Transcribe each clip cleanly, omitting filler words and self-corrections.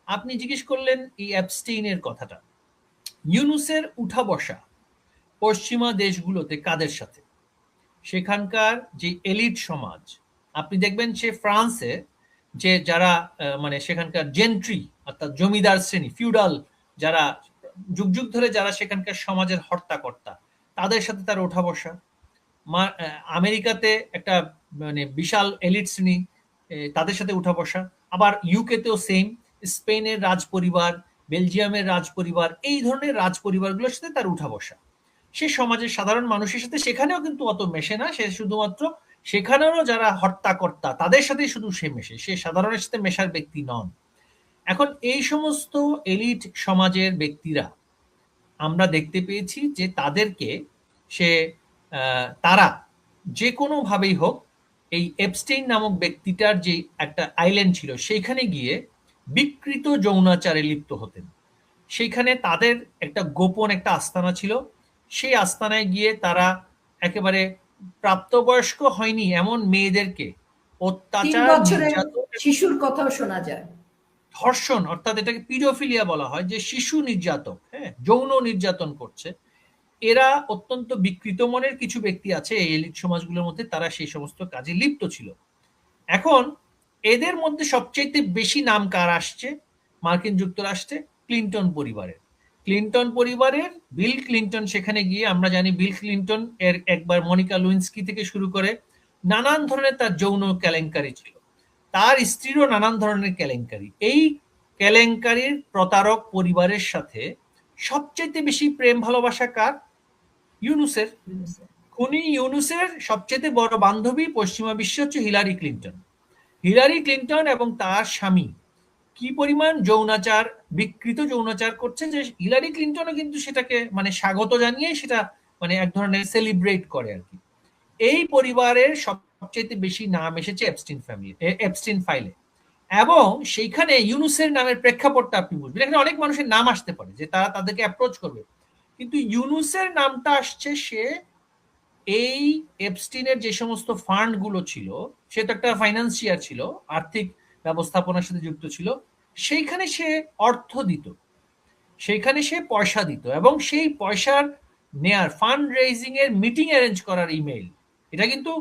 আপনি জিজ্ঞেস করলেন এই অ্যাবস্টেইনের কথাটা। ইউনুসের উঠা বসা পশ্চিমা দেশগুলোতে কাদের সাথে? সেখানকার যে এলিট সমাজ, আপনি দেখবেন সে ফ্রান্সে যে যারা মানে সেখানকার জেন্ট্রি অর্থাৎ জমিদার শ্রেণী ফিউডাল যারা যুগ যুগ ধরে যারা সেখানকার সমাজের হর্তাকর্তা, তাদের সাথে তার ওঠা বসা। আমেরিকাতে একটা মানে বিশাল এলিট শ্রেণী, তাদের সাথে উঠা বসা। আবার ইউকেতেও সেম, স্পেনের রাজ পরিবার, বেলজিয়ামের রাজ পরিবার, এই ধরনের রাজ পরিবারগুলোর সাথে তার উঠা বসা। সে সমাজের সাধারণ মানুষের সাথে সেখানেও কিন্তু অত মেশে না, সে শুধুমাত্র সেখানেও যারা হর্তাকর্তা তাদের সাথেই শুধু সে মেশে, সে সাধারণের সাথে মেশার ব্যক্তি নন। এখন এই সমস্ত এলিট সমাজের ব্যক্তিরা আমরা দেখতে পেয়েছি যে তাদেরকে সে তারা যে কোনোভাবেই হোক এই এপস্টেইন নামক ব্যক্তিটার যে একটা আইল্যান্ড ছিল সেইখানে গিয়ে বিকৃত যৌনাচারে লিপ্ত হতেন। সেইখানে তাদের একটা গোপন একটা আস্তানা ছিল, সেই আস্তানায় গিয়ে তারা একেবারে প্রাপ্তবয়স্ক হয়নি এমন মেয়েদেরকে 3 অত্যাচার, বছরের নির্যাতন, শিশুর কথাও শোনা যায়। ধর্ষণ, অর্থাৎ এটাকে পিডোফিলিয়া বলা হয়, যে শিশু নির্যাতক, হ্যাঁ, যৌন নির্যাতন করছে। এরা অত্যন্ত বিকৃত মনের কিছু ব্যক্তি আছে এই এলিট সমাজগুলোর মধ্যে, তারা সেই সমস্ত কাজে লিপ্ত ছিল। এখন এদের মধ্যে সবচাইতে বেশি নাম কার আসছে মার্কিন যুক্তরাষ্ট্রে? ক্লিন্টন পরিবারের। ক্লিন্টন পরিবারের বিল ক্লিন্টন সেখানে গিয়ে, আমরা জানি বিল ক্লিন্টন এর একবার মনিকা লুইন্সকি থেকে শুরু করে নানান ধরনের তার যৌন কেলেঙ্কারি ছিল, তার স্ত্রীরও নানান ধরনের কেলেঙ্কারি। এই কেলেঙ্কারির প্রতারক পরিবারের সাথে সবচেয়ে বেশি প্রেম ভালোবাসা কার? ইউনুসের। খুনি ইউনুসের সবচেয়ে বড় বান্ধবী পশ্চিমা বিশ্বে হচ্ছে হিলারি ক্লিন্টন। হিলারি ক্লিন্টন এবং তার স্বামী কি পরিমাণ যৌনাচার, বিকৃত যৌনাচার করছে, যে হিলারি ক্লিন্টনও কিন্তু সেটাকে মানে স্বাগত জানিয়ে সেটা মানে এক ধরনের সেলিব্রেট করে আর কি। এই পরিবারের সবচেয়ে বেশি নাম এসেছে এপস্টিন ফ্যামিলি, এপস্টিন ফাইলে। এবং সেইখানে ইউনুসের নামের প্রেক্ষাপটটা আপনি বুঝবেন, এখানে অনেক মানুষের নাম আসতে পারে যে তারা তাদেরকে অ্যাপ্রোচ করবে, কিন্তু ইউনুসের নামটা আসছে সে এই এপস্টিনের যে সমস্ত ফান্ড গুলো ছিল, সে তো একটা ফাইন্যান্সিয়ার ছিল, আর্থিক ব্যবস্থাপনার সাথে যুক্ত ছিল, সেইখানে সে অর্থ দিত, সেইখানে সে পয়সা দিত, এবং সেই পয়সার নেয়ার ফান্ড রেইজিং এর মিটিং অ্যারেঞ্জ করার ইমেইল, এটা কিন্তু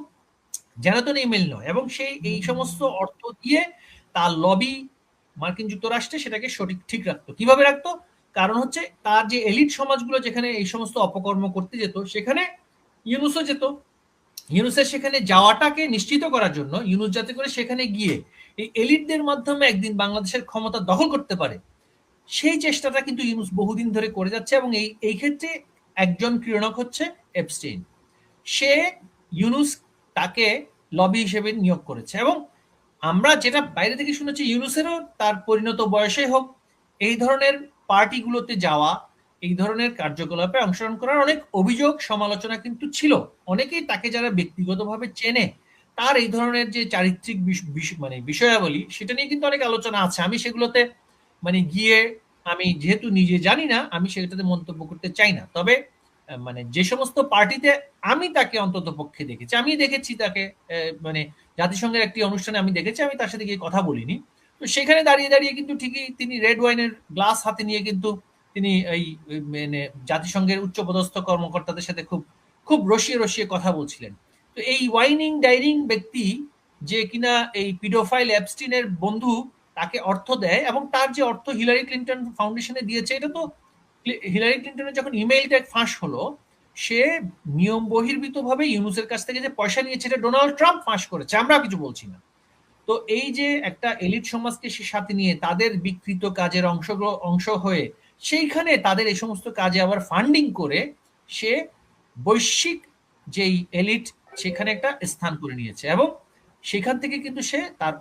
জানাতন ইমেল নয়, এবং সেই এই সমস্ত অর্থ দিয়ে তার লবি মার্কিন যুক্তরাষ্ট্রে সেটাকে সঠিক ঠিক রাখতো। কিভাবে রাখতো? কারণ হচ্ছে তার যে এলিট সমাজগুলো যেখানে এই সমস্ত অপকর্ম করতে যেত, সেখানে ইউনুসও যেত। ইউনুসের সেখানে যাওয়াটাকে নিশ্চিত করার জন্য, ইউনুস যাতে করে সেখানে গিয়ে এই এলিটদের মাধ্যমে একদিন বাংলাদেশের ক্ষমতা দখল করতে পারে, সেই চেষ্টাটা কিন্তু ইউনুস বহুদিন ধরে করে যাচ্ছে। এবং এই ক্ষেত্রে একজন ক্রীড়নক হচ্ছে এপস্টেইন। সে ইউনুস তাকে লবি হিসেবে নিয়োগ করেছে, এবং আমরা যেটা বাইরে থেকে শুনেছি ইউনুসেরও তার পরিণত বয়সে হোক এই ধরনের পার্টিগুলোতে যাওয়া, এই ধরনের কার্যকলাপে অংশগ্রহণ করার অনেক অভিযোগ সমালোচনা কিন্তু ছিল। অনেকেই তাকে যারা ব্যক্তিগতভাবে চেনে, তার এই ধরনের যে চারিত্রিক মানে বিষয়াবলী, সেটা নিয়ে কিন্তু অনেক আলোচনা আছে। আমি সেগুলোতে মানে গিয়ে, আমি যেহেতু নিজে জানি না, আমি সেটাতে মন্তব্য করতে চাই না। তবে মানে যে সমস্ত পার্টিতে আমি তাকে অন্তত পক্ষে দেখেছি, আমি দেখেছি তাকে মানে জাতিসংঘের একটি অনুষ্ঠানে আমি দেখেছি, আমি তার সাথে গিয়ে কথা বলিনি। তো সেখানে দাঁড়িয়ে দাঁড়িয়ে কিন্তু ঠিকই তিনি রেড ওয়াইনের গ্লাস হাতে নিয়ে কিন্তু তিনি এই মানে জাতিসংঘের উচ্চপদস্থ কর্মকর্তাদের সাথে খুব খুব রসিয়ে রসিয়ে কথা বলছিলেন। তো এই ওয়াইনিং ডাইনিং ব্যক্তি যে কিনা এই পিডোফাইল অ্যাবস্টিনের বন্ধু, তাকে অর্থ দেয়, এবং তার যে অর্থ হিলারি ক্লিন্টন ফাউন্ডেশনে দিয়েছে, এটা তো হিলারি ক্লিন্টনের যখন ইমেইলটা ফাঁস হলো, সে নিয়ম বহির্ভূতভাবে ইউনুসের কাছ থেকে যে পয়সা নিয়েছে, এটা ডোনাল্ড ট্রাম্প ফাঁস করেছে, আমরা কিছু বলছি না। তো এই যে একটা এলিট সমাজকে সে সাথে নিয়ে তাদের বিকৃত কাজের অংশ হয়ে সেইখানে তাদের এই সমস্ত কাজে আবার ফান্ডিং করে সে বৈশ্বিক যেই এলিট সেখানে একটা স্থান করে নিয়েছে, এবং সেখান থেকে কিন্তু সে তার